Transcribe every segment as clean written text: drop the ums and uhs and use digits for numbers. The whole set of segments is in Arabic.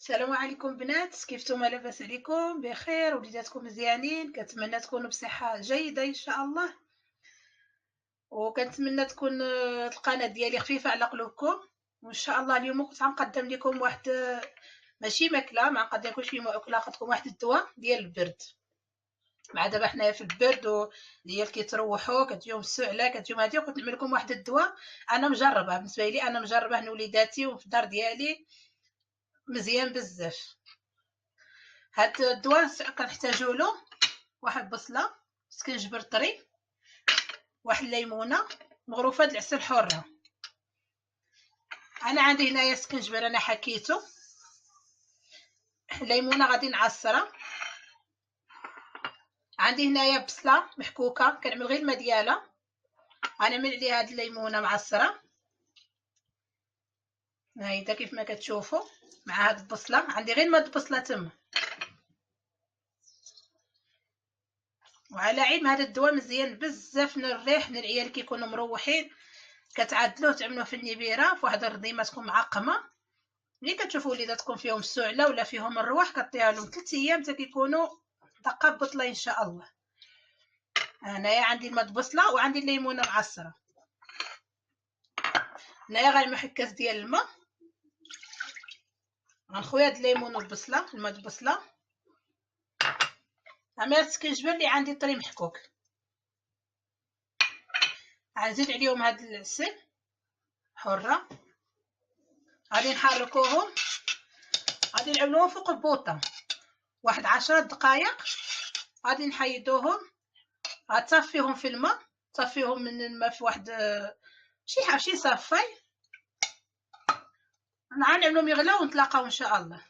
السلام عليكم بنات، كيف نتوما؟ لاباس عليكم؟ بخير؟ وليداتكم مزيانين؟ كنتمنى تكونوا بصحه جيده ان شاء الله، وكنتمنى تكون القناه ديالي خفيفه على قلوبكم. وان شاء الله اليوم كنت غنقدم لكم واحد ماشي ماكله، ما نقدم لكمش فيه ماكله، نقدم واحد الدواء ديال البرد. مع دابا حنايا في البرد ديال كيتروحوا كتجيهم السعله كتجيهم هادي، وكنت نعمل لكم واحد الدواء انا مجربه بالنسبه لي، انا مجربه لوليداتي وفي الدار ديالي مزيان بزاف. هاد الدواء كنحتاجو له واحد بصله، سكنجبر طري، واحد الليمونه مغروفه د العسل حره. انا عندي هنايا سكنجبر انا حكيته، الليمونه غادي نعصرها. عندي هنايا بصله محكوكه كنعمل غير الماء ديالها، غنعمل عليها هاد الليمونه معصره هايدا كيف ما كتشوفوا. مع هاد البصله عندي غير ماد البصله تما. وعلى علم هذا الدواء مزيان بزاف للريح، للعيال كيكونوا مروحين كتعدلوه تعملوه في النبيره في واحد الرضيمه تكون معقمه. ملي كتشوفوا وليداتكم فيهم السعله ولا فيهم الرواح كطيها لهم 3 ايام حتى كيكونوا دقه بطله ان شاء الله. هنايا عندي الماء بصله وعندي الليمونه معصره. هنايا غنعمل كاس ديال الماء، غنخوي هاد الليمون والبصله الماء البصله. عملت سكنجبر اللي عندي طري محكوك، غنزيد عليهم هاد العسل حره، غادي نحركوهم، غادي نعملوهم فوق البوطه واحد 10 دقائق. غادي نحيدوهم، غتصفيهم في الماء، تصفيهم من الماء في واحد شي صافي. غنعملهم يغلاو ونتلاقاو ان شاء الله.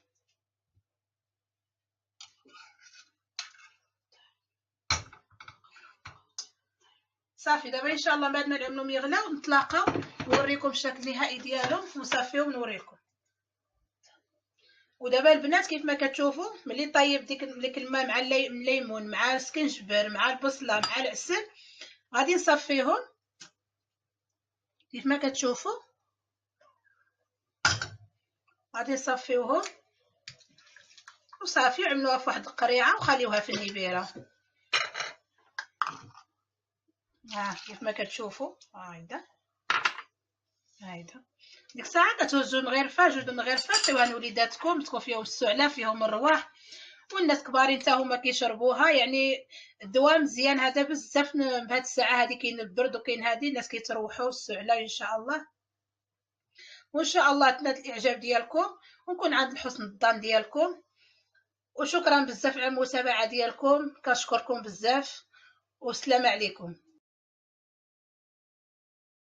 صافي دابا ان شاء الله بعد ما نعملهم يغلاو نتلاقاو نوريكم الشكل النهائي ديالهم ونصفيهم نوريكم. ودابا البنات كيف ما كتشوفوا ملي طيب ديك الماء مع الليمون مع السكنجبر مع البصله مع العسل، غادي نصفيهم كيف ما كتشوفوا. غادي نصفيوهم وصافي، عملوها في واحد القريعه وخليوها في النبيره. كيف ما كتشوفوا هايدا ديك الساعه كتوزو مغرفه جوج مغرفه عطيوها لوليداتكم تكون فيهم السعله فيهم الرواح، والناس كبارين حتى هما كيشربوها. يعني الدواء مزيان هذا بزاف بهاد الساعه هذه، كاين البرد وكاين هذه الناس كيتروحوا السعله ان شاء الله. وان شاء الله تنال الاعجاب ديالكم ونكون عند حسن الظن ديالكم. وشكرا بزاف على المتابعه ديالكم، كنشكركم بزاف والسلام عليكم.